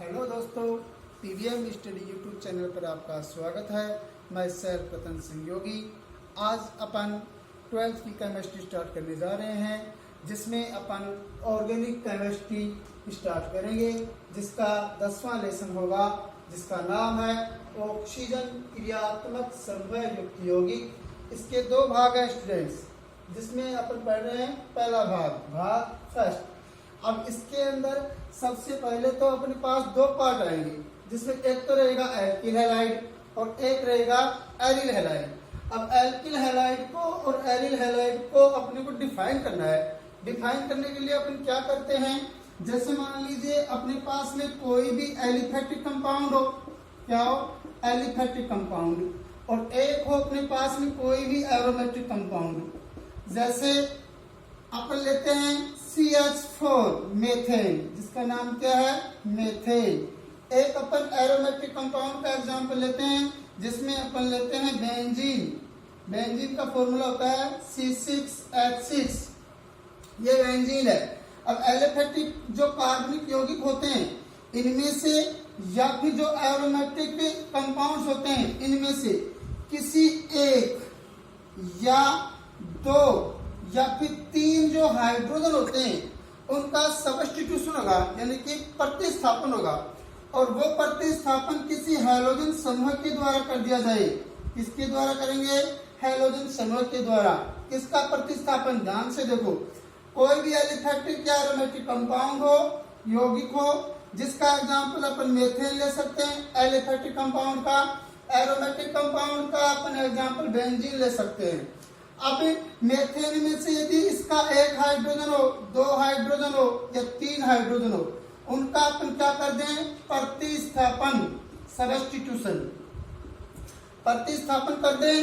Hello दोस्तों, PVM study YouTube channel पर आपका स्वागत है। मैं सर प्रतन सिंह योगी। आज अपन 12th की केमिस्ट्री स्टार्ट करने जा रहे हैं, जिसमें अपन ऑर्गेनिक केमिस्ट्री स्टार्ट करेंगे, जिसका 10वां लेसन होगा, जिसका नाम है ऑक्सीजन क्रियात्मक समन्वय युक्त यौगिक। इसके दो भाग हैं स्टूडेंट्स, जिसमें अपन पढ़ रहे हैं पहला भाग फर्स्ट। अब इसके अंदर सबसे पहले तो अपने पास दो पार्ट आएंगे, जिसमें एक तो रहेगा एल्किल हैलाइड और एक रहेगा एरिल हैलाइड। अब एल्किल हैलाइड को और एरिल हैलाइड को अपने को डिफाइन करना है। डिफाइन करने के लिए अपन क्या करते हैं, जैसे मान लीजिए अपने पास में कोई भी एलिफेटिक कंपाउंड हो, क्या हो, एलिफेटिक कंपाउंड, और एक हो अपने पास में कोई भी एरोमेटिक कंपाउंड। जैसे अपन लेते हैं CH4 मेथेन, जिसका नाम क्या है, मेथेन। एक अपन एरोमेटिक कंपाउंड का एग्जांपल लेते हैं, जिसमें अपन लेते हैं बेंजीन। बेंजीन का फॉर्मूला होता है C6H6, ये बेंजीन है। अब एलिफेटिक जो कार्बनिक यौगिक होते हैं, इनमें से या फिर जो एरोमेटिक कंपाउंड्स होते हैं, इनमें से किसी एक या दो या फिर तीन जो हाइड्रोजन होते हैं, उनका सब्स्टिट्यूशन होगा, यानी कि प्रतिस्थापन होगा। और वो प्रतिस्थापन किसी हैलोजन समूह के द्वारा कर दिया जाए। किसके द्वारा करेंगे, हैलोजन समूह के द्वारा। किसका प्रतिस्थापन, ध्यान से देखो, कोई भी एलिफेटिक या एरोमेटिक कंपाउंड हो, यौगिक हो, जिसका एग्जाम्पल अपन मेथेन ले सकते हैं एलिफेटिक कंपाउंड का, एरोमेटिक कंपाउंड का अपन एग्जाम्पल बेंजीन ले सकते हैं। अब मेथेन में से यदि इसका एक हाइड्रोजन हो, दो हाइड्रोजन हो या तीन हाइड्रोजन हो, उनका अपन क्या कर दें, प्रतिस्थापन, सब्स्टिट्यूशन, प्रतिस्थापन कर दें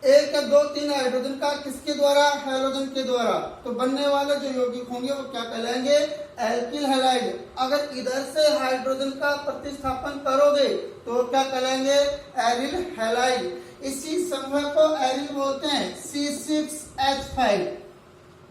एक या दो तीन हाइड्रोजन का, किसके द्वारा, हैलोजन के द्वारा। तो बनने वाले जो यौगिक होंगे वो क्या कहलाएंगे, एल्किल हैलाइड। अगर इधर से हाइड्रोजन का प्रतिस्थापन करोगे तो क्या कहलाएंगे, एरिल हैलाइड। इसी समूह को एरिल बोलते हैं, C6H5।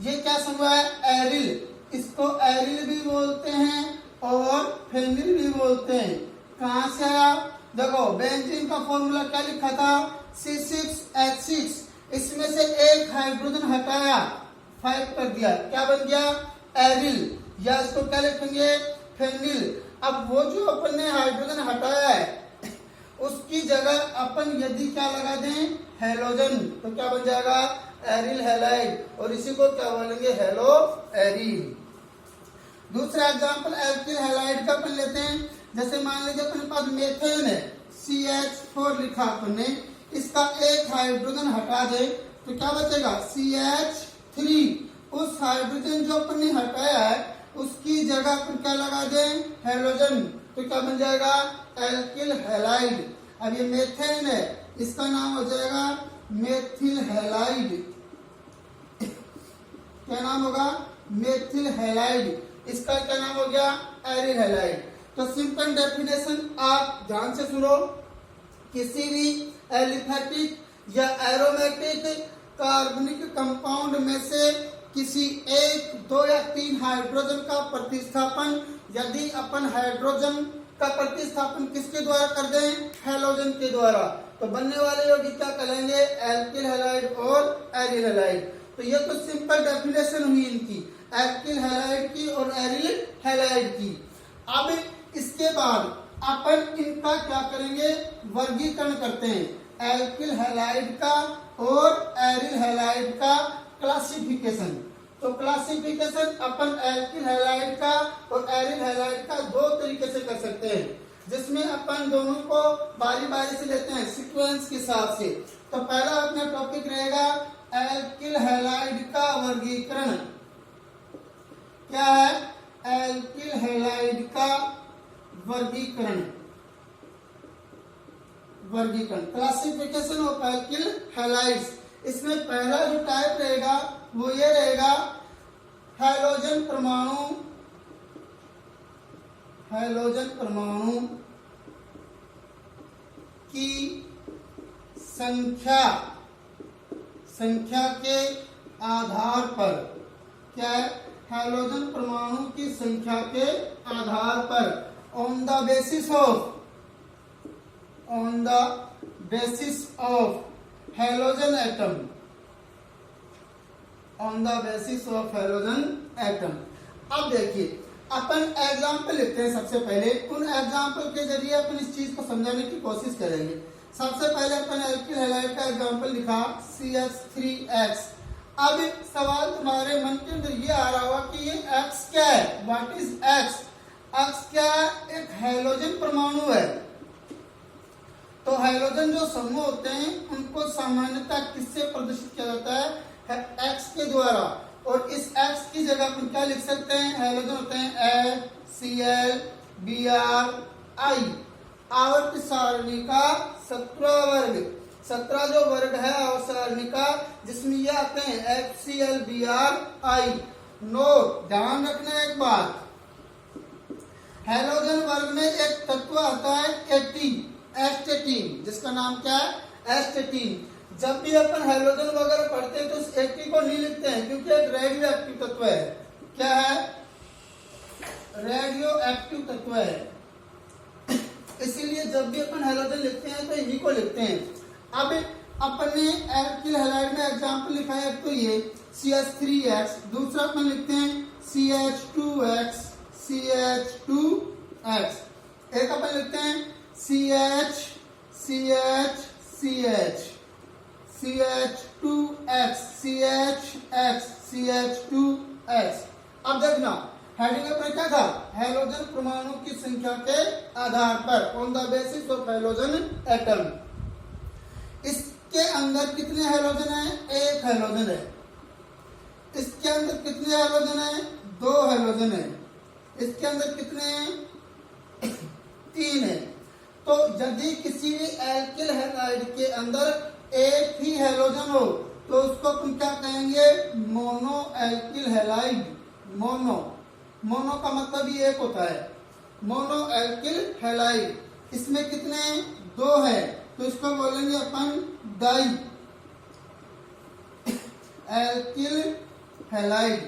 ये क्या समूह है, एरिल। इसको एरिल भी बोलते हैं और फेनिल भी बोलते हैं। कहां से आया, देखो बेंजीन का फॉर्मूला क्या लिखा था, C6H6। इसमें से एक हाइड्रोजन हटाया, 5 कर दिया, क्या बन गया, एरिल, या इसको क्या लिखेंगे, फेनिल। अब वो जो अपन ने हाइड्रोजन हटाया है, उसकी जगह अपन यदि क्या लगा दें, हैलोजन, तो क्या बन जाएगा, एरिल हैलाइड। और इसी को क्या बोलेंगे, हेलो एरिल। दूसरा एग्जांपल एल्किल हैलाइड का अपन लेते हैं। जैसे मान लीजिए अपने पास मेथेन है, CH4 लिखा अपन ने, इसका एक हाइड्रोजन हटा दे तो क्या बचेगा, CH3। उस हाइड्रोजन जो अपन ने हटाया है, उसकी जगह अपन क्या लगा दें, हैलोजन, तो क्या बन जाएगा, एल्किल हैलाइड। अब ये मेथेन है, इसका नाम हो जाएगा मेथिल हैलाइड। क्या नाम होगा, मेथिल हैलाइड। इसका क्या नाम हो गया, एरिल हैलाइड। तो सिंपल डेफिनेशन आप ध्यान से सुनो, किसी भी एलिफेटिक या एरोमेटिक कार्बनिक कंपाउंड में से किसी एक, दो या तीन हाइड्रोजन का प्रतिस्थापन, यदि अपन हाइड्रोजन का प्रतिस्थापन किसके द्वारा कर दें, हैलोजन के द्वारा, तो बनने वाले यौगिक क्या कहलाएंगे, एल्किल हैलाइड और एरिल हैलाइड। तो ये तो सिंपल डेफिनेशन हुई इनकी, एल्किल हैलाइड की और एरिल हैलाइड की। अब इसके बाद अपन इनका क्या करेंगे, वर्गीकरण करते हैं, एल्किल हैलाइड का और एरिल हैलाइड का क्लासिफिकेशन। तो क्लासिफिकेशन अपन एल्किल हैलाइड का और एरिल हैलाइड का दो तरीके से कर सकते हैं, जिसमें अपन दोनों को बारी बारी से लेते हैं सीक्वेंस के हिसाब से। तो पहला अपना टॉपिक रहेगा एल्किल हैलाइड का वर्गीकरण। क्या है, एल्किल हैलाइड का वर्गीकरण, क्लासिफिकेशन ऑफ एल्किल हैलाइड्स। इसमें पहला जो टाइप रहेगा वो ये रहेगा, हैलोजन परमाणु, हैलोजन परमाणु की संख्या के आधार पर, क्या है, हैलोजन परमाणु की संख्या के आधार पर on the basis of halogen atom, on the basis of halogen atom. अब देखिए अपन एग्जाम्पल लिखते हैं। सबसे पहले उन एग्जाम्पल के जरिए अपन इस चीज को समझाने की कोशिश करेंगे। सबसे पहले अपन एल्किल हैलाइड का एग्जाम्पल लिखा CH3X। अब सवाल तुम्हारे मन के अंदर ये आ रहा होगा कि ये X क्या है, व्हाट इज X? X क्या है? एक हैलोजन परमाणु है। तो हैलोजन जो समूह होते हैं उनको सामान्यतः किससे प्रदर्शित किया जाता है? X के द्वारा। और इस X की जगह अपन क्या लिख सकते हैं? हैलोजन होते हैं HCl Br I। आवर्त सारणी का 17 वर्ग, 17 जो वर्ग है आवर्त सारणी का, जिसमें ये आते हैं HCl Br I। नोट, ध्यान रखना एक बात, हैलोजन वर्ग में एक तत्व आता है एस्टेटीन, जिसका नाम क्या है? एस्टेटीन। जब भी अपन हैलोजन वगैरह पढ़ते हैं तो उस एटी को नहीं लिखते हैं, क्योंकि एक रेडियो एक्टिव तत्व है। क्या है? रेडियो एक्टिव तत्व है। इसीलिए जब भी अपन हैलोजन लिखते हैं तो इन्हीं को लिखते हैं। अब अपन ने एल्किल हैलाइड में एग्जांपल लिखा है, तो ये CH3X, दूसरा अपन लिखते हैं CH2X, एक अपन लिखते हैं CH2X। अब देखना हेडिंग अपन क्या था? हैलोजन परमाणु की संख्या के आधार पर, on the basis of halogen atom. इसके अंदर कितने हैलोजन है? एक हैलोजन है। इसके अंदर कितने हैलोजन है? 2 हैलोजन है। इसके अंदर कितने हैं? 3 है। तो यदि किसी भी एल्किल हैलाइड के अंदर एक ही हैलोजन हो तो उसको अपन क्या कहेंगे? Mono alkyl halide. मोनो का मतलब ही एक होता है, मोनो एल्किल हैलाइड। इसमें कितने? 2 है, तो इसको बोलेंगे अपन di alkyl halide,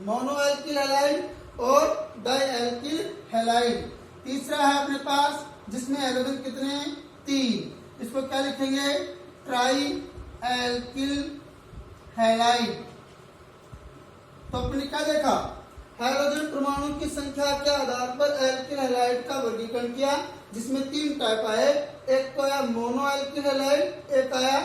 mono alkyl halide और डाई एल्किल हैलाइड। तीसरा है अपने पास जिसमें हैलोजन कितने हैं? 3, इसको क्या लिखेंगे? Try alkyl halide. तो अपने क्या देखा? हैलोजन परमाणु की संख्या के आधार पर एल्किल हैलाइड का वर्गीकरण किया, जिसमें 3 टाइप आए। एक तो आया मोनो एल्किल हैलाइड, एक आया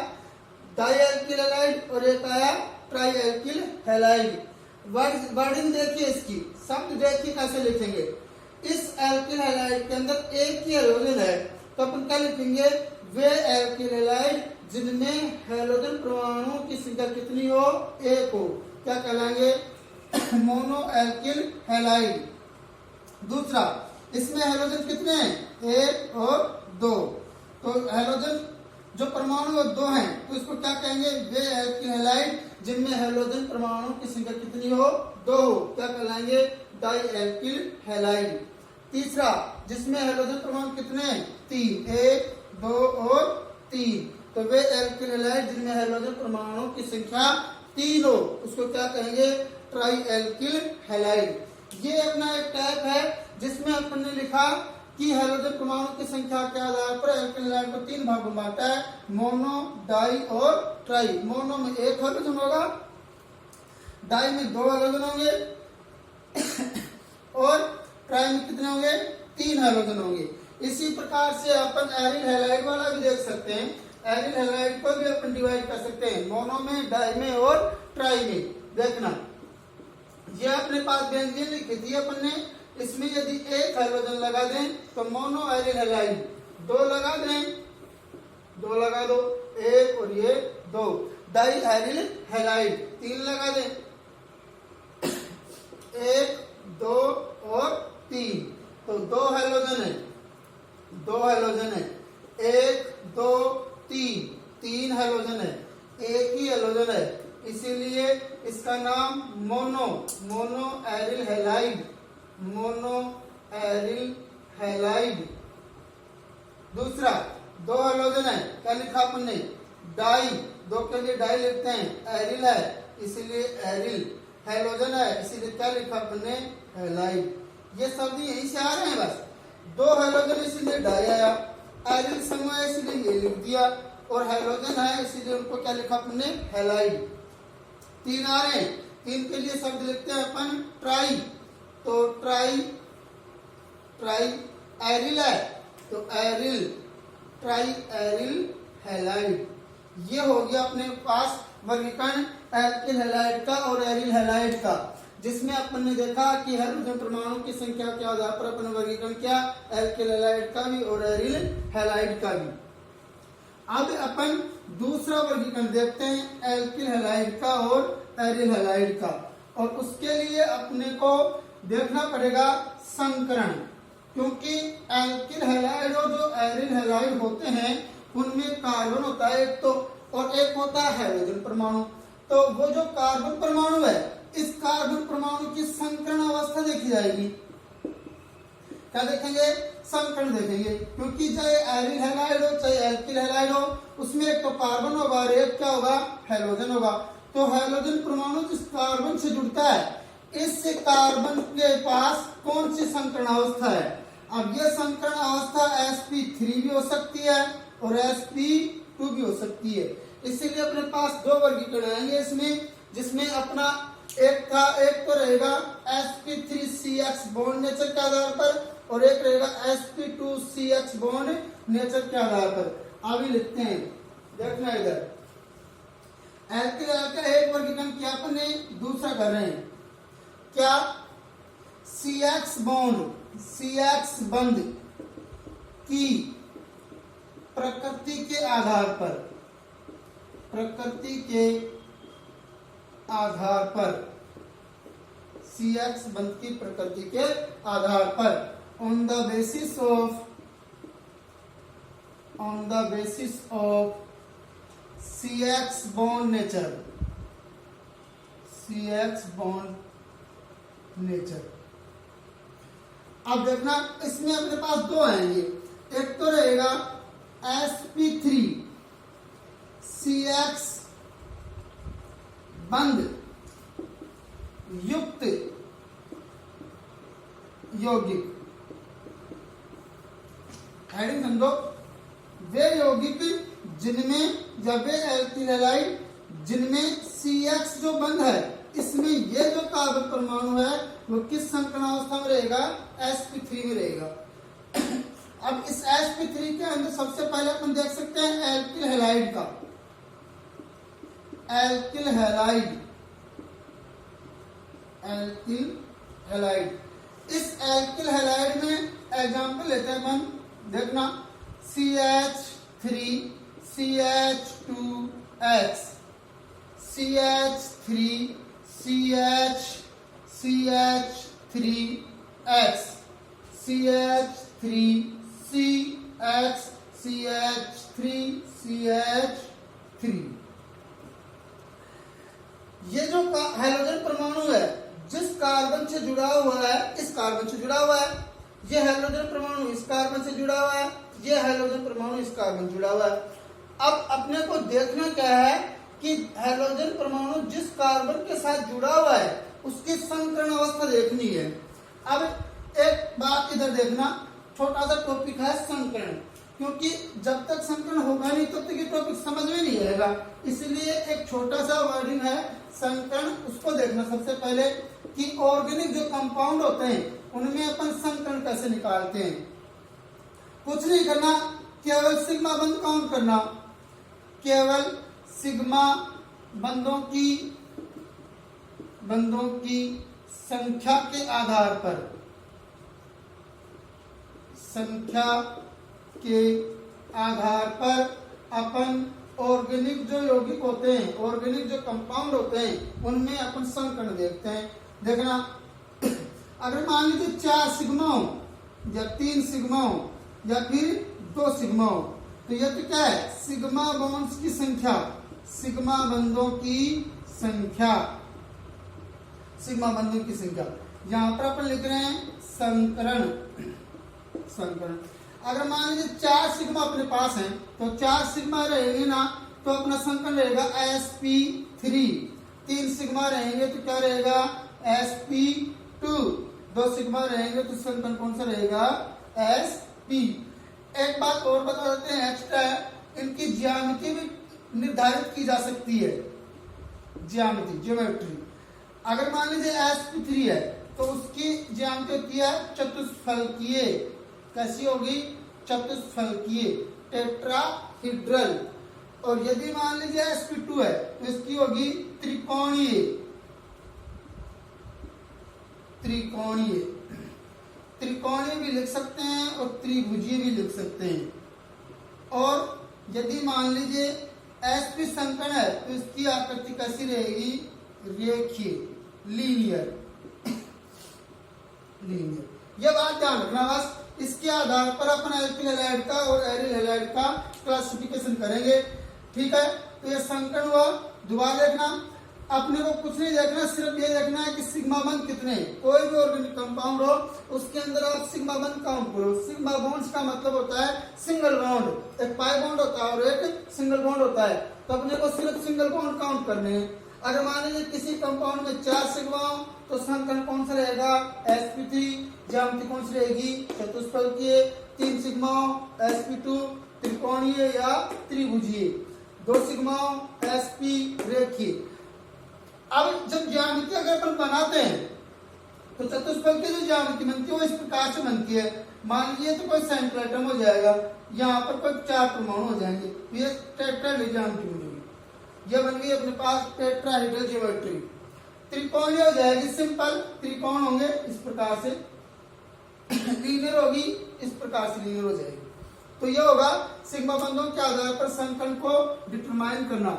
डाई एल्किल हैलाइड और एक आया ट्राई एल्किल हैलाइड। वर्डिंग देखिए, इसकी शब्द देखिए कैसे लिखेंगे। इस एल्किल हैलाइड के अंदर एक ही हैलोजन है, तो अपन क्या लिखेंगे? वे एल्किल हैलाइड जिनमें हैलोजन परमाणु की संख्या कितनी हो? 1 हो, क्या कहलाएंगे? Mono alkyl halide. दूसरा, इसमें हैलोजन कितने हैं? 1 और 2। तो हैलोजन जो परमाणु 2 हैं, तो इसको क्या कहेंगे? वे एल्किल हैलाइड जिनमें हैलोजन परमाणु की संख्या कितनी हो? 2 हो, क्या कहलाएंगे? Di alkyl halide. तीसरा, जिसमें हैलोजन परमाणु कितने? 3, 1, 2 और 3। तो वे एल्किल हैलाइड जिनमें हैलोजन परमाणु की संख्या 3 हो, उसको क्या कहेंगे? Try alkyl halide. ये अपना एक टाइप है जिसमें अपन ने लिखा कि हैलोजन परमाणु की संख्या के आधार पर एल्किल हैलाइड को 3 भागों में बांटा है, मोनो, डाई और ट्राई। मोनो में 1 हैलोजन होगा, डाई में 2 हैलोजन होंगे और ट्राई में कितने होंगे? 3 हैलोजन होंगे। इसी प्रकार से अपन एरिल हैलाइड वाला भी देख सकते हैं। एरिल हैलाइड को भी अपन डिवाइड कर सकते हैं, मोनो में, डाई में और ट्राई में। देखना, ये अपने पास बेंजीन लिखी थी अपन ने, इसमें यदि 1 हैलोजन लगा दें तो मोनो एरिल हैलाइड, 2 लगा दें, 2 लगा दो, 1 और ये 2, डाई एरिल हैलाइड 3 लगा दें, 1, 2 और 3, तो 2 हैलोजन है, 2 हैलोजन है, 1, 2, 3 हैलोजन है, एक ही हैलोजन है, इसीलिए इसका नाम mono aryl halide, mono aryl halide. दूसरा, 2 हैलोजन है, क्या लिखा अपन ने? डाई, 2 के लिए डाई लिखते हैं, एरिल है इसीलिए एरिल, हैलोजन है इसीलिए क्या लिखा अपन ने? हैलाइड। ये शब्द यहीं से आ रहे हैं बस। 2 हैलोजन इसलिए डाई आया, एरिल समूह है इसलिए ये लिख दिया, और हैलोजन है इसलिए उनको क्या लिखा अपने हैलाइड। 3 आ रहे हैं, 3 के लिए शब्द लिखते हैं अपन ट्राई, तो ट्राई एरिल है तो एरिल, ट्राई एरिल हैलाइड। ये हो गया अपने पास वर्गीकरण एल्किल हैलाइड का और एरिल हैलाइड का, जिसमें अपन ने देखा कि हाइड्रोजन परमाणु की संख्या के आधार पर अपन वर्गीकरण किया एल्किल हैलाइड का भी और एरिल हैलाइड का भी। अब अपन दूसरा वर्गीकरण देखते हैं एल्किल हैलाइड का और एरिल हैलाइड का, और उसके लिए अपने को देखना पड़ेगा संकरण, क्योंकि एल्किल हैलाइड और जो एरिल हैलाइड होते हैं उनमें कार्बन होता है एक तो, और एक होता है हाइड्रोजन परमाणु। तो वो जो कार्बन परमाणु है, इस कार्बन परमाणु की संकरण अवस्था देखी जाएगी। क्या देखेंगे? संकरण देखेंगे, क्योंकि चाहे एरिल हैलाइड हो चाहे एल्किल हैलाइड हो, उसमें एक तो कार्बन होगा और एक क्या होगा? हैलोजन होगा। तो हैलोजन परमाणु जिस कार्बन से जुड़ता है, इस कार्बन के पास कौन सी संकरण अवस्था है? अब यह संकरण अवस्था sp3 भी हो सकती है और sp2 भी हो सकती है। इसीलिए अपने पास 2 वर्गीकरण आएंगे इसमें, जिसमें अपना एक तो रहेगा sp3CH बॉन्ड नेचर के आधार पर, और एक रहेगा sp2CH बॉन्ड नेचर के आधार पर। अभी लिखते हैं, देखना इधर एल्किल का एक वर्गीकरण किया अपने, दूसरा कर रहे हैं क्या? CH बंध की प्रकृति के आधार पर CH बंध की प्रकृति के आधार पर on the basis of CH bond nature, अब देखना इसमें अपने पास 2 आएंगे, एक तो रहेगा sp3 CH बंध युक्त यौगिक, हेडिंग समझो, वे यौगिक जिनमें जब वे एल्किल हैलाइड जिनमें CH जो बंध है, इसमें ये जो कार्बन परमाणु है वो किस संकरण अवस्था में रहेगा? sp3 में रहेगा। अब इस sp3 के अंदर सबसे पहले अपन देख सकते हैं एल्किल हैलाइड का, एल्किल हैलाइड। इस एल्किल हैलाइड में एग्जांपल लेते हैं अपन, देखना CH3 CH2X, CH3 CH CH3X, CH3 CH CH3 CH3। ये जो हाइड्रोजन परमाणु है जिस कार्बन से जुड़ा हुआ है, इस कार्बन से जुड़ा हुआ है, ये हाइड्रोजन परमाणु इस कार्बन से जुड़ा हुआ है, ये हाइड्रोजन परमाणु इस कार्बन जुड़ा हुआ है। अब अपने को देखना क्या है कि हाइड्रोजन परमाणु जिस कार्बन के साथ जुड़ा हुआ है उसकी संकरण अवस्था देखनी है। अब एक बात इधर देखना, छोटा सा टॉपिक है संकरण, क्योंकि जब तक संकरण होगा नहीं तब तक ये टॉपिक समझ में नहीं आएगा, इसलिए एक छोटा सा वर्डिंग है संकरण, उसको देखना सबसे पहले कि ऑर्गेनिक जो कंपाउंड होते हैं उनमें अपन संकरण कैसे निकालते हैं। कुछ नहीं करना, केवल सिग्मा बंध काउंट करना, केवल सिग्मा बंधों की संख्या के आधार पर अपन ऑर्गेनिक जो यौगिक होते हैं, ऑर्गेनिक जो कंपाउंड होते हैं उनमें अपन संकरण देखते हैं। देखना, अगर मान लीजिए 4 सिग्मा हो या 3 सिग्मा हो या फिर 2 सिग्मा हो, तो यह तो क्या है? सिग्मा बॉन्ड्स की संख्या, सिग्मा बंधों की संख्या, सिग्मा बंधों की संख्या। यहां पर अपन लिख रहे हैं संकरण। अगर मान लीजिए 4 सिग्मा अपने पास हैं, तो 4 सिग्मा रहेंगे ना, तो अपना संकरण रहेगा sp3। 3 सिग्मा रहेंगे तो क्या रहेगा? sp2। 2 सिग्मा रहेंगे तो संकन कौन सा रहेगा, sp। एक बात और बता देते हैं एक्स्ट्रा, इनकी ज्यामिति भी निर्धारित की जा सकती है, ज्योमेट्री। अगर मान लीजिए sp3 है तो उसकी ज्यामिति होती है चतुष्फलकीय। कैसी होगी, चतुष्फलकीय, टेट्राहीड्रल। और यदि मान लीजिए sp2 है तो इसकी होगी त्रिकोणीय। त्रिकोणीय, त्रिकोणीय भी लिख सकते हैं और त्रिभुजीय भी लिख सकते हैं। और यदि मान लीजिए sp संकन है तो इसकी आकृति कैसी रहेगी, रेखीय, लीनियर। लीनियर, यह बात ध्यान रखना बस। इसके आधार पर अपन एल्किल हैलाइड का और एरिल हैलाइड का क्लासिफिकेशन करेंगे, ठीक है। तो ये संकन हुआ। दोबारा देखना, अपने को कुछ नहीं देखना, सिर्फ ये देखना है कि सिग्मा बंध कितने। कोई भी ऑर्गेनिक कंपाउंड हो उसके अंदर आप सिग्मा बंध काउंट करो। सिग्मा बॉन्ड्स का मतलब होता है सिंगल बॉन्ड। एक पाई बॉन्ड होता है और एक सिंगल बॉन्ड होता है, तो अपने को सिर्फ सिंगल बॉन्ड काउंट करने हैं। अगर मान लीजिए किसी कंपाउंड में 4 सिग्मा हो तो संकन कौन सा रहेगा, sp3। ज्यामिति कौन सी रहेगी, चतुष्फलकीय। 3 सिग्मा sp2, त्रिकोणीय या त्रिभुजीय। 2 सिग्मा sp, रेखीय। अब जब ज्यामिति अगर अपन बनाते हैं तो चतुष्फलकीय जो ज्यामिति बनती है वो इस प्रकार से बनती है। मान लीजिए तो कोई सेंट्रोएटम हो जाएगा, यहाँ पर कोई 4 परमाणु हो जाएंगे, ये टेट्राहेड्रल ज्यामिति बनेगी। यह बन गई अपने पास टेट्राहेड्रल ज्योमेट्री। त्रिकोणीय हो जाएगी, सिंपल त्रिकोण होंगे इस प्रकार से। लीनियर होगी इस प्रकार से, लीनियर हो जाएगी। तो यह होगा सिग्मा बंधों के आधार पर संकन को डिटरमाइन करना।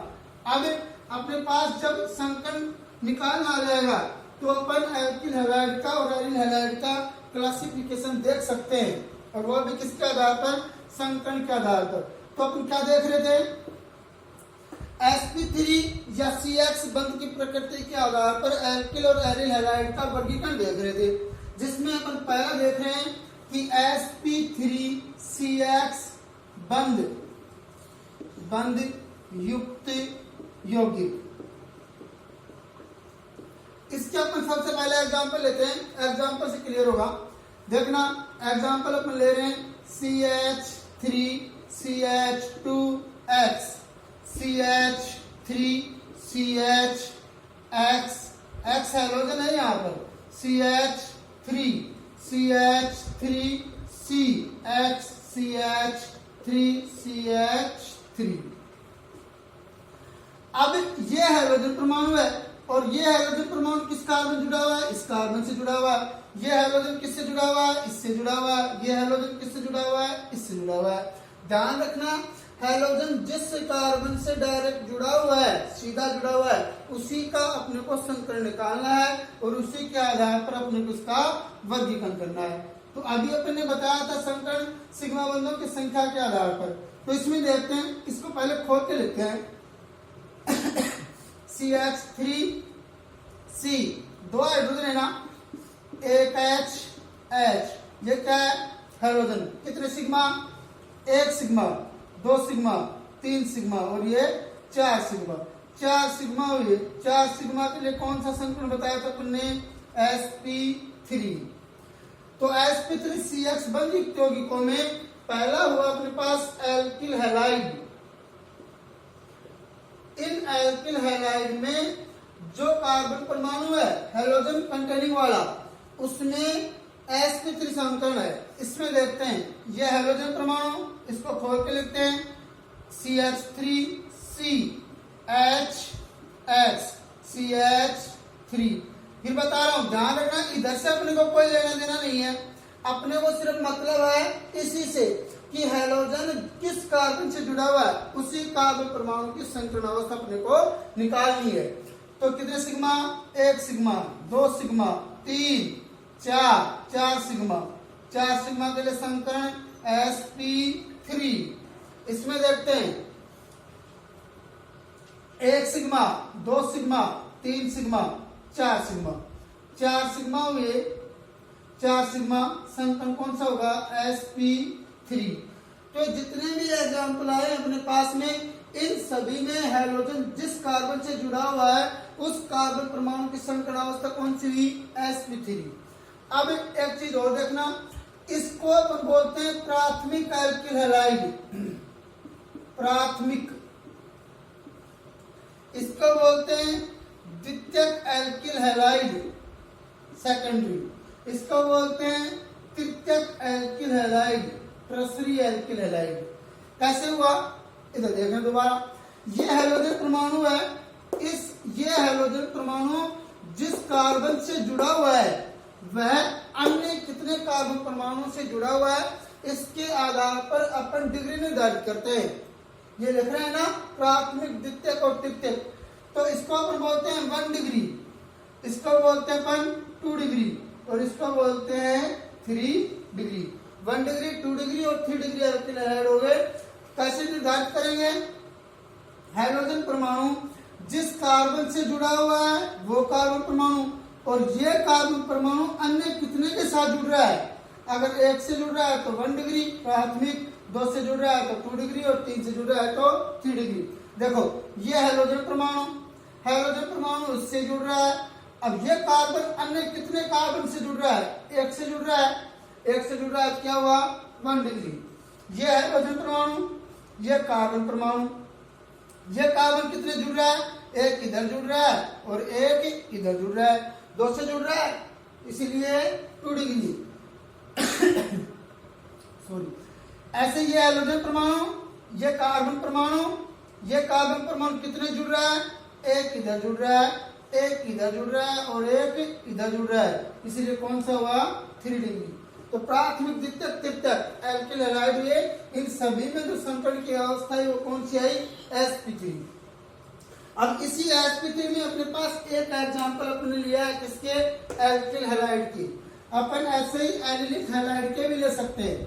अब अपने पास जब संकन निकालना आ जाएगा तो अपन एल्किल हैलाइड का और एरिल हैलाइड का क्लासिफिकेशन देख सकते हैं, और वो भी किसके आधार पर, संकन के आधार पर। तो अपन क्या देख रहे थे, sp3 या CX बंध की प्रकृति के आधार पर एल्किल और एरिल हैलाइड का वर्गीकरण देख रहे थे, जिसमें अपन पहला देख रहे हैं कि sp3 CX बंध युक्त यौगिक। इसके अपन सबसे पहले एग्जांपल लेते हैं, एग्जांपल से क्लियर होगा। देखना, एग्जांपल अपन ले रहे हैं CH3 CH2X, CH3 CHX, X halogen है यहाँ पर, CH3 CH3CX CH3 CH3। अब ये हैलोजन परमाणु है और ये हैलोजन परमाणु किस कार्बन जुड़ा हुआ है, इस कार्बन से जुड़ा हुआ है। ये हैलोजन किससे जुड़ा हुआ है, इससे जुड़ा हुआ है। ये हैलोजन किससे जुड़ा हुआ है, इससे जुड़ा हुआ है। ध्यान रखना, हैलोजन जिस कार्बन से डायरेक्ट जुड़ा हुआ है, सीधा जुड़ा हुआ है, उसी का अपने को संकरण निकालना है और उसी के आधार पर अपने को इसका वर्गीकरण करना है। तो अभी अपन ने बताया था संकरण सिग्मा बंधों की संख्या के आधार पर। तो इसमें देखते हैं, इसको पहले खोल के लिखते हैं। CH3C, 2 हाइड्रोजन है ना, एक H, ये क्या है, हैलोजन। कितने सिग्मा, 1 सिग्मा, 2 सिग्मा, 3 सिग्मा और ये 4 सिग्मा। 4 सिग्मा हुए, 4 सिग्मा के लिए कौन सा संकरण बताया था अपन ने, sp3। तो sp3 CX बंध युक्त यौगिकों में पहला हुआ अपने पास एल्किल हैलाइड। इन एल्किल हैलाइड में जो कार्बन परमाणु है हैलोजन कंटेनिंग वाला, उसमें sp3 संकरण है। इसमें देखते हैं, यह हैलोजन परमाणु, इसको खोल के लिखते हैं CH3CHX CH3। फिर बता रहा हूं, ध्यान रखना, इधर से अपने को कोई लेना देना नहीं है। अपने को सिर्फ मतलब है इसी से कि हैलोजन किस कार्बन से जुड़ा हुआ है, उसी कार्बन परमाणु की संकरण अवस्था अपने को निकालनी है। तो कितने sigma, 1 sigma, 2 sigma, 3, 4 sigma. 4 sigma के लिए संकरण sp3। इसमें देखते हैं 1 sigma, 2 sigma, 3 sigma, 4 sigma. 4 sigma हुए, 4 सिग्मा, संकरण कौन सा होगा, sp3। तो जितने भी एग्जाम्पल आए अपने पास में, इन सभी में हैलोजन जिस कार्बन से जुड़ा हुआ है उस कार्बन परमाणु की संकरण अवस्था कौन सी हुई, sp3। अब एक चीज और देखना, इसको अपन बोलते हैं प्राथमिक एल्किल हैलाइड, प्राथमिक। इसको बोलते हैं द्वितीयक एल्किल हैलाइड, सेकेंडरी। इसको बोलते हैं तृतीयक alkyl halide, tertiary alkyl halide. कैसे हुआ, इधर देखना दोबारा। ये हैलोजन परमाणु है, ये हैलोजन परमाणु जिस कार्बन से जुड़ा हुआ है वह अन्य कितने कार्बन परमाणु से जुड़ा हुआ है, इसके आधार पर अपन डिग्री निर्धारित करते हैं। ये लिख रहे हैं ना, प्राथमिक, द्वितीयक और तृतीयक। तो इसको अपन बोलते हैं 1 डिग्री, इसको बोलते हैं अपन 2 डिग्री, और इसको बोलते हैं 3 डिग्री। 1 डिग्री, 2 डिग्री और 3 डिग्री एल्किल हैलाइड हो गए। कैसे निर्धारित करेंगे, हाइड्रोजन परमाणु जिस कार्बन से जुड़ा हुआ है वो कार्बन परमाणु, और ये कार्बन परमाणु अन्य कितने के साथ जुड़ रहा है। अगर 1 से जुड़ रहा है तो 1 डिग्री प्राथमिक, 2 से जुड़ रहा है तो 2 डिग्री, और 3 से जुड़ रहा है तो 3 डिग्री। देखो ये हाइड्रोजन परमाणु इससे जुड़ रहा है। अब ये कार्बन अन्य कितने कार्बन से जुड़ रहा है, 1 से जुड़ रहा है, 1 से जुड़ रहा है, क्या हुआ 1 डिग्री। ये हाइड्रोजन परमाणु, ये कार्बन परमाणु, ये कार्बन कितने जुड़ रहा है, 1 इधर जुड़ रहा है और 1 इधर जुड़ रहा है, 2 से जुड़ रहा है, इसीलिए 2 डिग्री। सॉरी। ऐसे ये हाइड्रोजन परमाणु, ये कार्बन परमाणु कितने जुड़ रहा है, 1 इधर जुड़ रहा है, 1 इधर जुड़ रहा है और 1 इधर जुड़ रहा है, इसीलिए कौन सा हुआ 3 डिग्री। तो प्राथमिक, द्वितीयक, तृतीयक एल्किल हैलाइड, ये इन सभी में जो संकरण की अवस्था है वो कौन सी आई, sp3। अब इसी sp3 में अपने पास एक एग्जांपल अपने लिया है किसके, एल्किल हैलाइड की। अपन ऐसे ही एलिलिक हैलाइड के भी ले सकते हैं।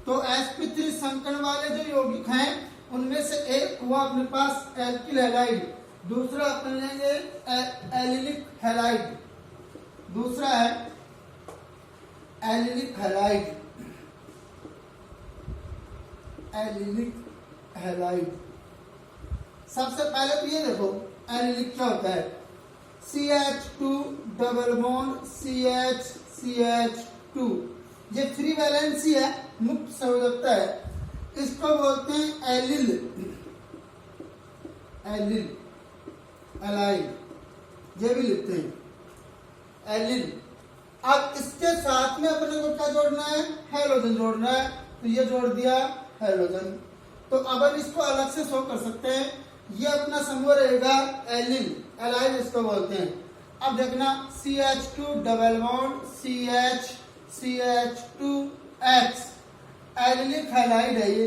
तो sp3 संकरण वाले जो यौगिक हैं उनमें से एक हुआ अपने पास एल्किल हैलाइड, दूसरा अपन लेंगे एलिलिक हैलाइड, दूसरा है एलिलिक हैलाइड। एलिलिक हैलाइड सबसे पहले तो ये देखो एलिलिक क्या होता है, CH2 डबल बॉन्ड CH2, ये फ्री वैलेंसी है, मुक्त संयोजकता है। इसको बोलते हैं एलिल, एलाइड, ये भी लिखते हैं एलिल। अब इसके साथ में अपने को क्या जोड़ना है, हैलोजन जोड़ना है, तो ये जोड़ दिया हैलोजन। तो अब इसको अलग से शो कर सकते हैं, ये अपना समूह रहेगा एलिल, एलाइड इसको बोलते हैं। अब देखना CH2 double bond CH2X, allylic halide है ये,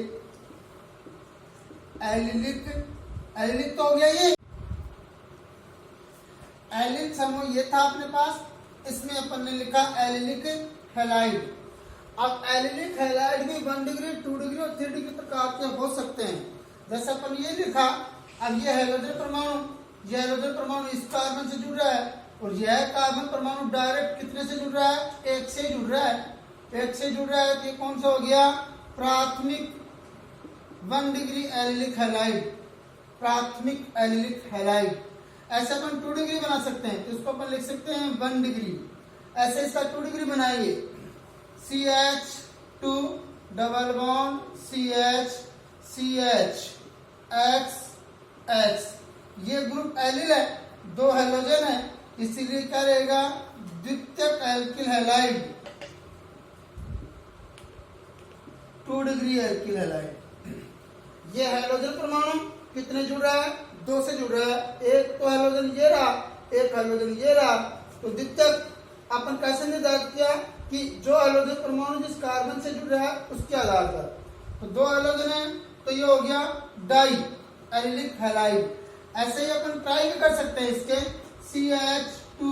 एलिलिक तो हो गया ये। एलिलिक समूह ये था अपने पास, इसमें अपन ने लिखा एलिलिक हैलाइड। अब एलिलिक हैलाइड भी 1 डिग्री, 2 डिग्री और 3 डिग्री प्रकार के हो सकते हैं। जैसे अपन ये लिखा, अब ये हाइड्रोजन परमाणु इस कार्बन से जुड़ रहा है, और यह कार्बन परमाणु डायरेक्ट कितने से जुड़ रहा है, 1 से जुड़ रहा है, 1 से जुड़ रहा है, तो ये कौन सा हो गया, प्राथमिक 1 डिग्री एलिलिक हैलाइड, प्राथमिक एलिलिक हैलाइड। ऐसे अपन 2 डिग्री बना सकते हैं, तो इसको अपन लिख सकते हैं 1 डिग्री। ऐसे इसका 2 डिग्री बनाइए, CH2 डबल बॉन्ड CH, ये ग्रुप एलिल है, 2 हैलोजन है, इसीलिए क्या रहेगा, द्वितीयक alkyl halide, 2 degree alkyl halide. ये हैलोजन परमाणु कितने जुड़ रहा है, 2 से जुड़ रहा है, एक तो हैलोजन ये रहा, एक हैलोजन ये रहा। तो द्वितीयक अपन कैसे निर्धारित किया कि जो हैलोजन परमाणु जिस कार्बन से जुड़ रहा है उसके आधार पर, तो 2 हैलोजन है, तो ये हो गया डाई एलिलिक हैलाइड। ऐसे ही अपन ट्राई भी कर सकते हैं इसके, CH2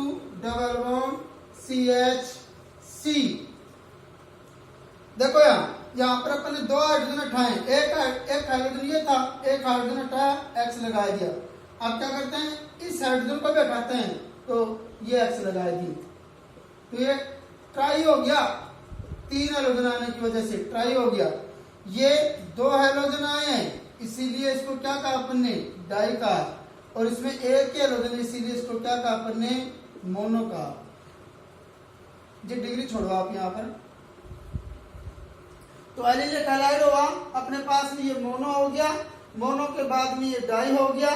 डबल बॉन्ड CHC। देखो यहाँ पर अपन ने 2 हाइड्रोजन उठाए, एक हाइड्रोजन ये था, एक हाइड्रोजन उठाया, X लगा दिया। अब क्या करते हैं, इस हाइड्रोजन को भी हटाते हैं, तो ये X लगा दी, तो ये ट्राई हो गया, 3 हाइड्रोजन आने की वजह से ट्राई हो गया। ये 2 हाइड्रोजन आए हैं, इसीलिए इसको क्या कहा अपन ने, डाई कहा, और इसमें एक ही हाइड्रोजन, इसीलिए इसको क्या कहा अपन ने, मोनो कहा। ये डिग्री छोड़ो आप यहाँ पर। तो एलिलिक हैलाइड हुआ अपने पास में, ये मोनो हो गया, मोनो के बाद में ये डाई हो गया,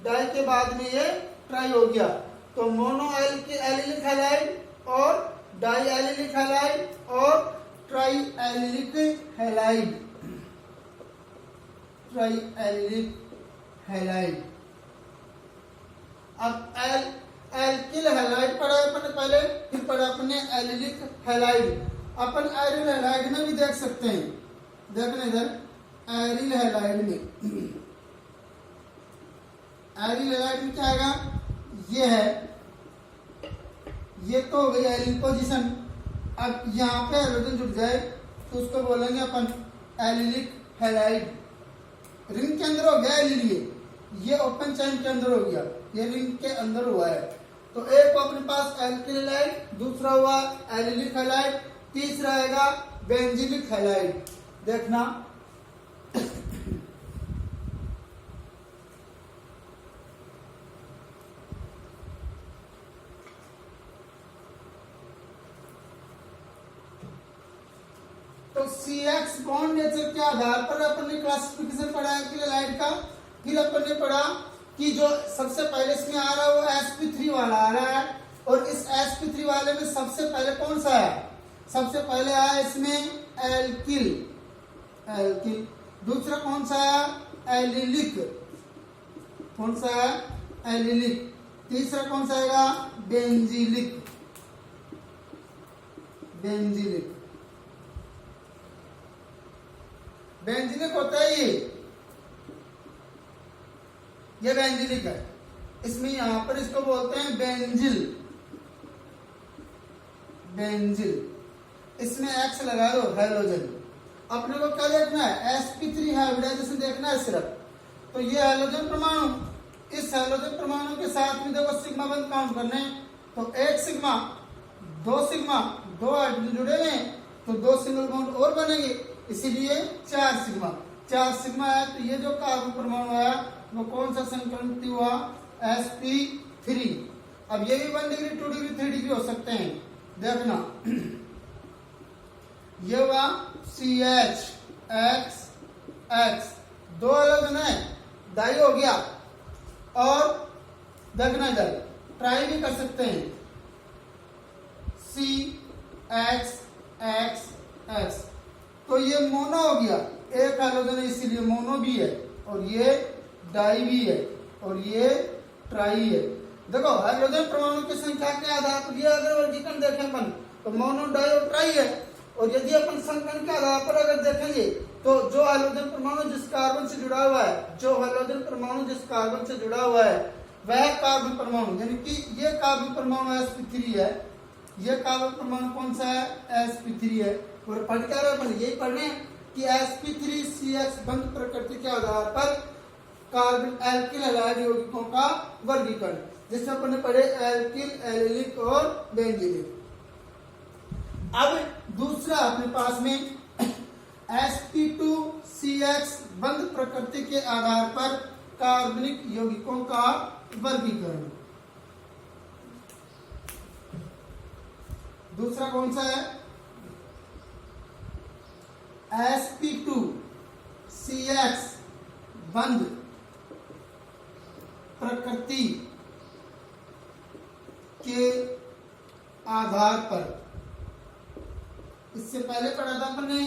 डाई के बाद में ये ट्राई हो गया। तो मोनो एलिलिक हैलाइड और डाई एलिलिक हैलाइड और try allylic halide, try allylic halide. अब एल्किल हैलाइड पढ़ा अपन पहले, फिर पढ़ा अपने एलिलिक हैलाइड। अपन एरिल हैलाइड में भी देख सकते हैं, देखना इधर एरिल हैलाइड में, एरिल हैलाइड में क्या आएगा, ये है, ये तो हो गई एरिल पोजीशन। अब यहाँ पे हाइड्रोजन जुड़ जाए तो उसको बोलेंगे अपन एलिलिक हैलाइड। रिंग के अंदर हो गया एलिल, ये ओपन चेन के अंदर हो गया, ये रिंग के अंदर हुआ है। तो एक अपने पास एल्किल हैलाइड, दूसरा हुआ एलिलिक हैलाइड, तीसरा आएगा बेंजीलिक हैलाइड। देखना तो CX बॉन्ड नेचर के आधार पर अपन ने क्लासिफिकेशन पढ़ा एल्किल हैलाइड का। फिर अपन ने पढ़ा कि जो सबसे पहले इसमें आ रहा है वो sp3 वाला आ रहा है, और इस sp3 वाले में सबसे पहले कौन सा है, सबसे पहले आया इसमें एल्किल, एल्किल। दूसरा कौन सा है, एलिलिक, कौन सा है, एलिलिक। तीसरा कौन सा आएगा, बेंजीलिक, बेंजीलिक। बेंजीलिक होता है ये बेंजीलिक है। इसमें यहां पर इसको बोलते हैं बेंजिल, बेंजिल। इसमें X लगा दो, हैलोजन। अपने को क्या देखना है, sp3 हाइब्रिडाइजेशन देखना है सिर्फ। तो ये हैलोजन परमाणु, इस हैलोजन परमाणु के साथ में देखो सिग्मा बंद काउंट करने, तो एक सिग्मा, दो हाइड्रोजन जुड़े हुए हैं, तो दो सिंगल बॉन्ड और बनेंगे, इसीलिए 4 सिग्मा। 4 सिग्मा है, तो ये जो कार्बन परमाणु आया वो कौन सा संक्रमित हुआ, sp3। अब ये भी 1 डिग्री, 2 डिग्री, 3 डिग्री हो सकते हैं, देखना। ये हुआ CH, X, X, 2 अलग है, डाई हो गया। और देखना इधर ट्राई भी कर सकते हैं, CX, X, X। तो ये मोनो हो गया, एक हाइड्रोजन है इसीलिए मोनो भी है, और ये डाई भी है, और ये ट्राई है। देखो हाइड्रोजन परमाणु की संख्या के आधार पर ये अगर वर्गीकरण देखें अपन, तो मोनो, डाई और ट्राई है। और यदि अपन संकरण के आधार पर अगर देखेंगे तो जो हाइड्रोजन परमाणु जिस कार्बन से जुड़ा हुआ है, जो हाइड्रोजन परमाणु जिस कार्बन से जुड़ा हुआ है वह कार्बन परमाणु, यानी कि ये कार्बन परमाणु sp3 है, ये कार्बन परमाणु कौन सा है, sp3 है। और पढ़ क्या रहे अपन, यही पढ़ने कि sp3CH बंध प्रकृति के आधार पर कार्बन एल्किल हैलाइड यौगिकों का वर्गीकरण, जिसमें अपन ने पढ़े एल्किल, एलिलिक और बेंजीलिक। अब दूसरा अपने पास में sp2CH बंध प्रकृति के आधार पर कार्बनिक यौगिकों का वर्गीकरण। दूसरा कौन सा है, sp2CH बंध प्रकृति के आधार पर। इससे पहले पढ़ा था हमने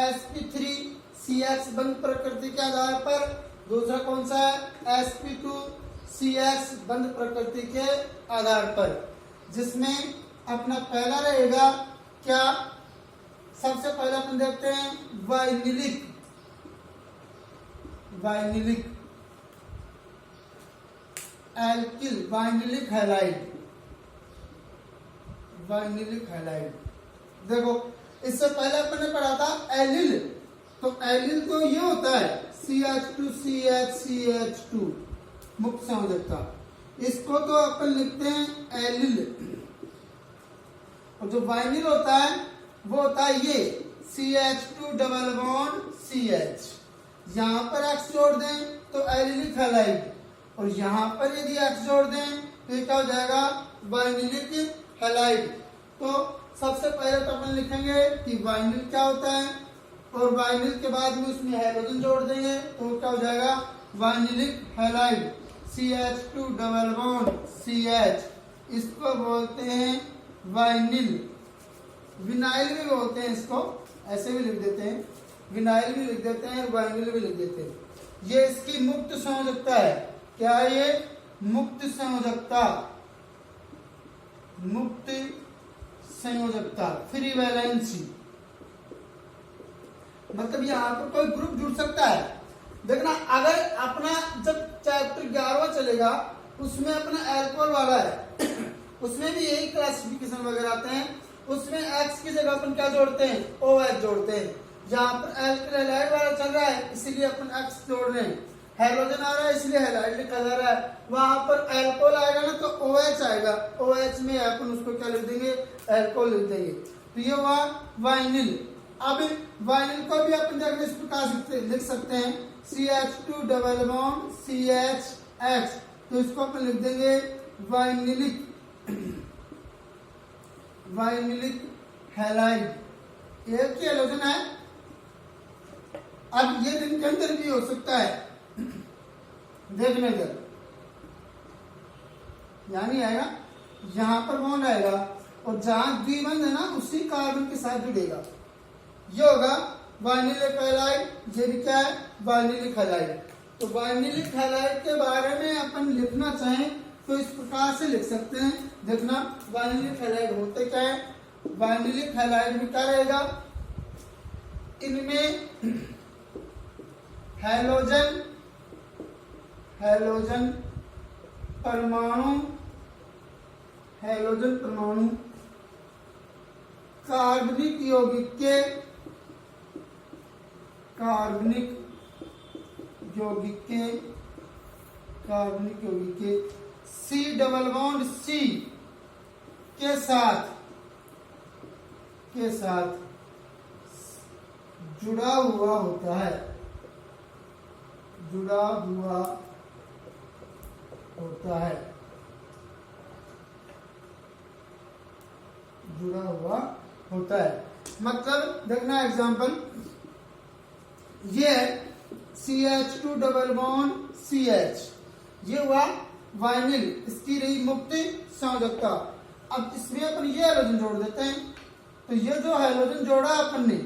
sp3CH बंध प्रकृति के आधार पर। दूसरा कौन सा है, sp2CH बंध प्रकृति के आधार पर, जिसमें अपना पहला रहेगा क्या, सबसे पहले अपन देखते हैं vinylic, vinylic alkyl, vinylic halide, vinylic halide. देखो इससे पहले अपन ने पढ़ा था एलिल, तो एलिल तो ये होता है CH2CH2 मुक्त संयोजकता, इसको तो अपन लिखते हैं एलिल। और जो वाइनिल होता है वो होता है ये CH2 डबल बॉन्ड CH, यहां पर X जोड़ दें तो एलिलिक हैलाइड, और यहां पर यदि X जोड़ दें तो क्या हो जाएगा, वाइनिलिक हैलाइड। तो सबसे पहले तो अपन लिखेंगे कि वाइनिल क्या होता है, और वाइनिल के बाद में उसमें हाइड्रोजन जोड़ देंगे तो क्या हो जाएगा, vinylic halide, CH2 double bond CH, इसको बोलते हैं वाइनिल। विनाइल भी बोलते हैं इसको, ऐसे भी लिख देते हैं, विनाइल भी लिख देते हैं, वाइनिल भी लिख देते हैं। ये इसकी मुक्त संयोजकता है। क्या है ये, मुक्त संयोजकता, मुक्त संयोजकता, फ्री वैलेंसी, मतलब यहाँ पर कोई ग्रुप जुड़ सकता है। देखना अगर अपना जब चैप्टर 11वां चलेगा उसमें अपना अल्कोहल वाला है उसमें भी यही क्लासिफिकेशन वगैरह आते हैं। उसमें X की जगह अपन क्या जोड़ते हैं, OH जोड़ते हैं। जहाँ पर अल्किल हैलाइड वाला चल रहा है इसीलिए अपन X जोड़ रहे हैं, हैलोजन आ रहा है इसलिए हैलाइड लिखा जा रहा है। वहां पर अल्कोहल आएगा ना तो OH आएगा, OH में अपन उसको क्या लिख देंगे, अल्कोहल लिख देंगे। तो ये हुआ वाइनिल। अब वाइनिल को भी अपन देखना इस प्रकार लिख सकते हैं, CH2 डबल बॉन्ड CHX, तो इसको अपन लिख देंगे वाइनिलिक, वाइनिलिक हैलाइड। एक ही हैलोजन है। अब ये दिन के अंदर भी हो सकता है, देखने इधर यानी आएगा, यहां पर बॉन्ड आएगा और जहां द्विबंध है ना उसी कार्बन के साथ जुड़ेगा, ये होगा वाइनिलिक हैलाइड। ये भी क्या है, वाइनिलिक हैलाइड। तो वाइनिलिक हैलाइड के बारे में अपन लिखना चाहें तो इस प्रकार से लिख सकते हैं। देखना वाइनिलिक हैलाइड होते क्या है, वाइनिलिक हैलाइड में क्या रहेगा, इनमें हैलोजन, हैलोजन परमाणु, हैलोजन परमाणु कार्बनिक यौगिक के, कार्बनिक यौगिक के, कार्बनिक यौगिक के C डबल बॉन्ड C के साथ जुड़ा हुआ होता है, जुड़ा हुआ होता है, जुड़ा हुआ होता है। मतलब देखना एग्जांपल, ये CH2 डबल बॉन्ड CH, ये हुआ वाइनिल, इसकी रही मुक्त संयोजकता। अब इसमें अपन ये हैलोजन जोड़ देते हैं, तो ये जो हैलोजन जोड़ा अपन ने,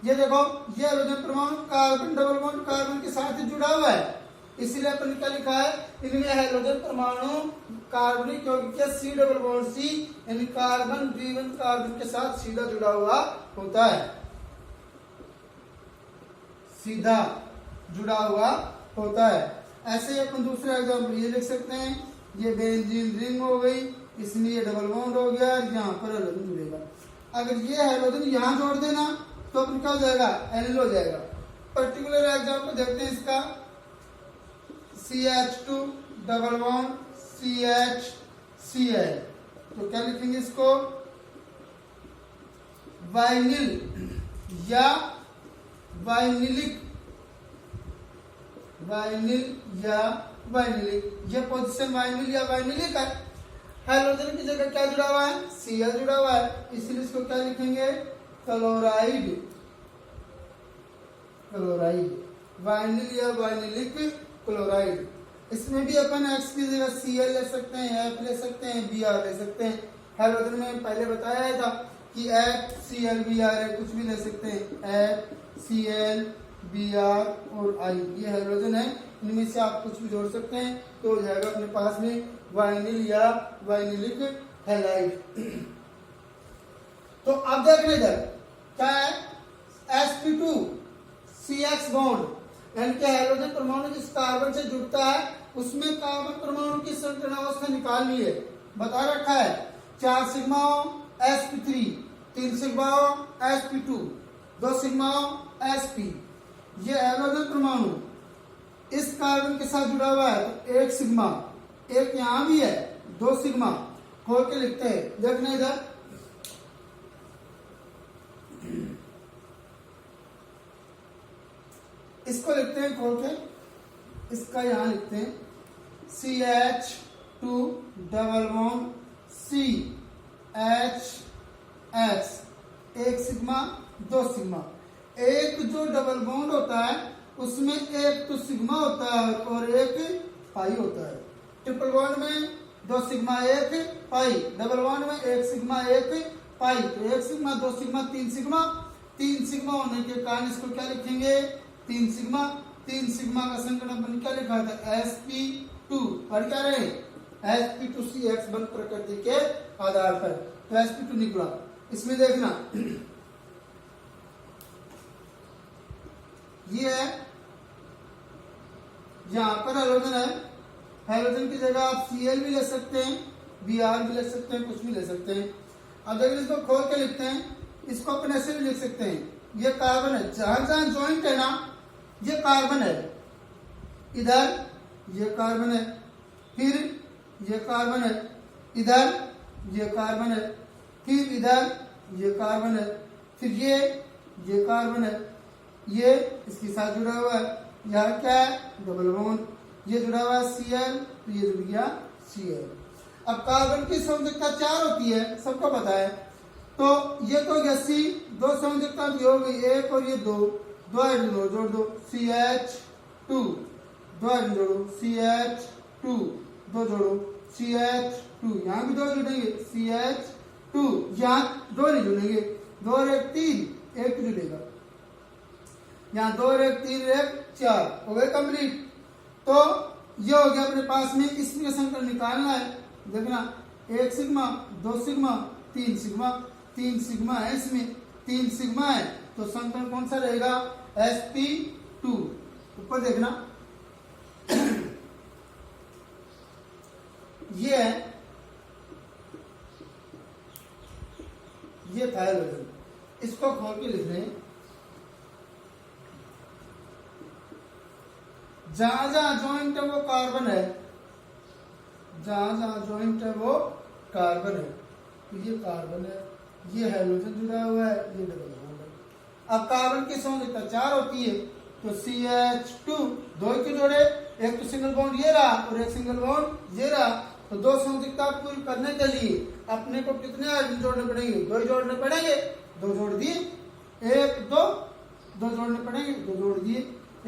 ये देखो ये हैलोजन परमाणु कार्बन डबल बॉन्ड कार्बन के साथ ही जुड़ा हुआ है, इसीलिए अपन क्या लिखा है, इनमें हैलोजन परमाणु कार्बनिक यौगिक के C डबल बॉन्ड C, यानी कार्बन द्विबंध कार्बन के साथ सीधा जुड़ा हुआ होता है, सीधा जुड़ा हुआ होता है। ऐसे ही अपन दूसरा एग्जाम्पल ये लिख सकते हैं, ये बेंजीन रिंग हो गई, इसमें ये डबल बॉन्ड हो गया, यहाँ पर हैलोजन जुड़ेगा। अगर ये हैलोजन यहाँ जोड़ देना तो अपन क्या हो जाएगा, एनिल हो जाएगा। पर्टिकुलर एग्जाम्पल देखते हैं इसका, CH2 डबल बॉन्ड CHCl, तो क्या लिखेंगे इसको, वाइनिल या वाइनिलिक, वाइनिल या वाइनिलिक, ये पोजीशन वाइनिल या वाइनिलिक है। हैलोजन की जगह क्या जुड़ा हुआ है, Cl जुड़ा हुआ है, इसलिए इसको क्या लिखेंगे, क्लोराइड, क्लोराइड, वाइनिल या वाइनिलिक क्लोराइड। इसमें भी अपन X की जगह Cl ले सकते हैं, F ले सकते हैं, Br ले सकते हैं। हैलोजन में पहले बताया था कि FCl Br है, कुछ भी ले सकते हैं, FCl Br और I, ये हैलोजन है, इनमें से आप कुछ भी जोड़ सकते हैं तो हो जाएगा अपने पास में वाइनिल या वाइनिलिक हैलाइड। तो अब देखना इधर क्या है, sp2 CX बॉन्ड, यानी कि हैलोजन परमाणु जिस कार्बन से जुड़ता है उसमें कार्बन परमाणु की संरचनावस्था निकालनी है, बता रखा है, 4 सिग्माओं sp3, 3 सिग्माओं sp2, 2 सिग्माओं sp। ये हैलोजन परमाणु इस कार्बन के साथ जुड़ा हुआ है तो 1 सिग्मा, एक यहां भी है, 2 सिग्मा, खोल के लिखते हैं। देखना इधर, इसको लिखते हैं खोल के, इसका यहां लिखते हैं CH2 double bond CH x, एक सिग्मा दो सिग्मा। एक जो डबल बॉन्ड होता है उसमें एक तो सिग्मा होता है और एक पाई होता है। ट्रिपल बॉन्ड में दो सिग्मा एक पाई, डबल बॉन्ड में एक सिग्मा एक पाई। तो एक सिग्मा दो सिग्मा तीन सिग्मा, तीन सिग्मा होने के कारण इसको क्या लिखेंगे, तीन सिग्मा। तीन सिग्मा का संकलन अपन क्या लिखा था, sp2। पढ़ क्या रहे, sp2c बंद प्रकृति के आधार पर, तो sp2 निकला। इसमें देखना ये है, यहां पर हेलोजन है, हेलोजन की जगह आप Cl भी ले सकते हैं, Br भी ले सकते हैं, कुछ भी ले सकते हैं। अब अगर इसको खोल के लिखते हैं, इसको अपन ऐसे भी लिख सकते हैं, ये कार्बन है, जहां जहां ज्वाइंट है ना ये कार्बन है, इधर ये कार्बन है, फिर ये कार्बन है, इधर ये कार्बन है, फिर इधर ये कार्बन है, फिर ये कार्बन है, ये इसके साथ जुड़ा हुआ है, यहाँ क्या है डबल बॉन्ड, ये जुड़ा हुआ है Cl, तो ये जुड़ गया Cl। अब कार्बन की संयोजकता 4 होती है, सबको पता है। तो ये तो गया C, दो संयोजकता हो गई, एक और ये दो, दो हाइड्रोजन जोड़ दो CH2, दो हाइड्रोजन जोड़ो CH2, दो जोड़ो CH2, यहाँ भी दो जुड़ेंगे CH2, यहाँ दो नहीं जुड़ेंगे, दो और एक तीन, एक जुड़ेगा, यहाँ दो और एक तीन एक चार, हो गए कंप्लीट। तो ये हो गया अपने पास में, इसमें संकलन निकालना है। देखना एक सिग्मा दो सिग्मा तीन सिग्मा, तीन सिग्मा है, इसमें तीन सिग्मा है, तो संकलन कौन सा रहेगा, sp2। ऊपर देखना ये है, ये था हेलोजन, इसको खोल के लिख रहे हैं, जहां जहां ज्वाइंट है वो कार्बन है, जहां जहां ज्वाइंट है वो कार्बन है, तो ये कार्बन है, ये हेलोजन जुड़ा हुआ है, ये डबल बॉन्ड है। अब कार्बन की संयोजकता 4 होती है, तो CH2 दो के जोड़े, एक तो सिंगल बॉन्ड ये रहा और एक सिंगल बॉन्ड ये रहा, तो दो संयोजकता पूरी करने के लिए अपने को कितने हाइड्रोजन जोड़ने पड़ेंगे, दो जोड़ने पड़ेंगे, दो जोड़ दिए, एक दो, दो जोड़ने पड़ेंगे, दो जोड़ दिए,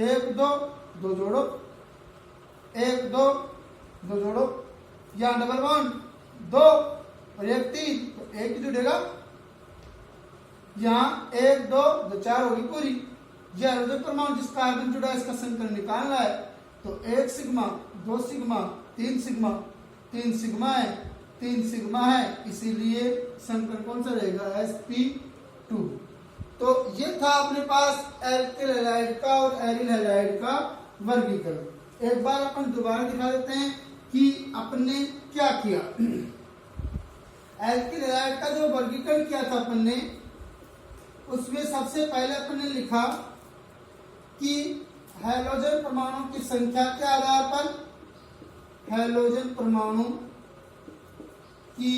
एक दो, दो जोड़ो, एक दो, दो जोड़ो, यहाँ डबल बॉन्ड दो और एक तीन, तो एक जुड़ेगा, यहाँ एक दो, दो चार होगी पूरी। यह हाइड्रोजन परमाणु जिस कार्बन जुड़ा है इसका संकलन निकालना है, तो एक सिग्मा दो सिग्मा तीन सिग्मा, तीन सिग्मा है, तीन सिग्मा है, इसीलिए संकलन कौन सा रहेगा, sp2। तो ये था अपने पास एल्किल हैलाइड का और एरिल हैलाइड का वर्गीकरण। एक बार अपन दोबारा दिखा देते हैं कि अपन ने क्या किया। एल्किल हैलाइड का जो वर्गीकरण किया था अपन ने, उसमें सबसे पहले अपन ने लिखा कि हैलोजन परमाणु की संख्या के आधार पर, हैलोजन परमाणु की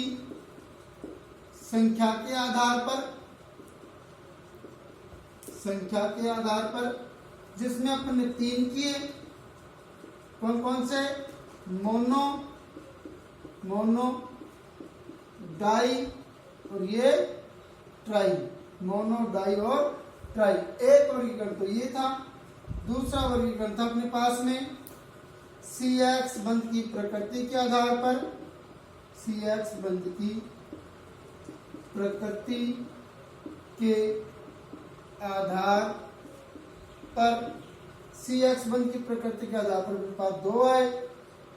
संख्या के आधार पर, संख्या के आधार पर, जिसमें अपन ने 3 किए, कौन कौन से, मोनो, मोनो, डाई और ये ट्राई, मोनो डाई और ट्राई। एक वर्गीकरण तो ये था। दूसरा वर्गीकरण था अपने पास में CX बंध की प्रकृति के आधार पर, CX बंध की प्रकृति के आधार पर, CX बंध की प्रकृति के आधार पर मेरे पास दो है,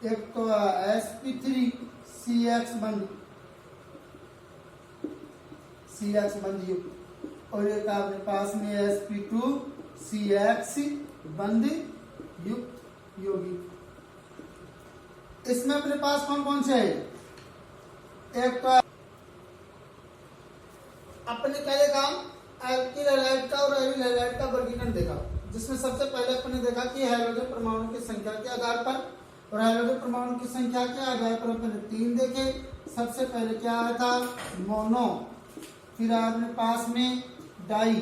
एक तो sp3 CX बंध, CX बंध युक्त, और एक अपने पास में sp2 CX बंध युक्त यौगिक। इसमें अपने पास कौन कौन से है, एक तो अपने क्या देखा, एल्किल हैलाइड का और एरिल हैलाइड का वर्गीकरण देखा, जिसमें सबसे पहले अपने देखा कि हैलोजन परमाणु की संख्या के आधार पर, और हैलोजन परमाणु की संख्या के आधार पर अपने 3 देखे। सबसे पहले क्या आया था, मोनो, फिर आया अपने पास में डाई,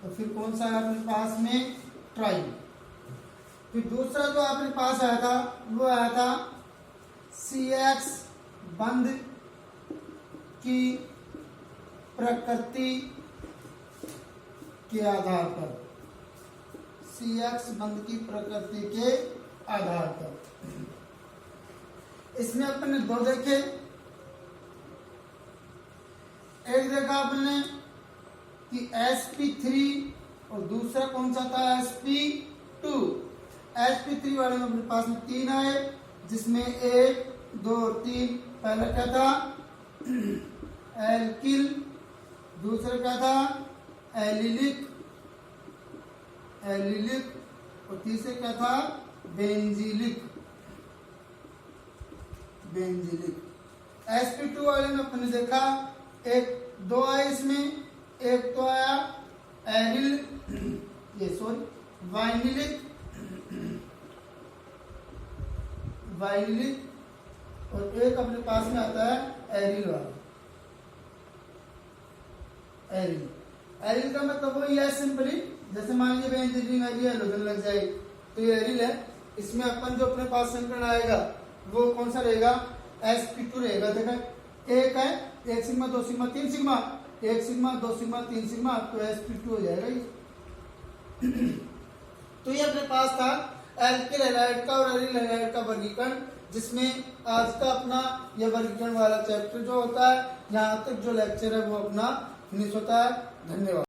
और फिर कौन सा आया अपने पास में, ट्राई। फिर दूसरा जो अपने पास आया था वो आया था CX बंध की प्रकृति के आधार पर, CX बंध की प्रकृति के आधार पर। इसमें अपन ने दो देखे, एक देखा आपने कि sp3 और दूसरा कौन सा था sp2। sp3 वाले में अपने पास में 3 आए, जिसमें 1, 2 और 3। पहला क्या था एल्किल, दूसरा क्या था एलिलिक और तीसरा क्या था बेंजीलिक। sp2 वाले में अपने देखा 1-2 आए, इसमें एक तो आया वाइनिलिक और एक अपने पास में आता है एरिल वाला। एरिल का मतलब वही है सिंपली, जैसे मान लीजिए बेंजीन हेलोजन लग जाए तो ये एरिल है। इसमें अपन जो अपने पास संकरण आएगा वो कौन सा रहेगा sp2 रहेगा। देखा एक है 1 sigma 2 sigma 3 sigma, 1 sigma 2 sigma 3 sigma, तो sp2 हो जाएगा ये। तो ये अपने पास था एल्किल हैलाइड का और एरिल हैलाइड का वर्गीकरण, जिसमें आज का अपना यह वर्गीकरण वाला चैप्टर जो होता है, यहाँ तक जो लेक्चर है वो अपना फिनिश होता है। धन्यवाद।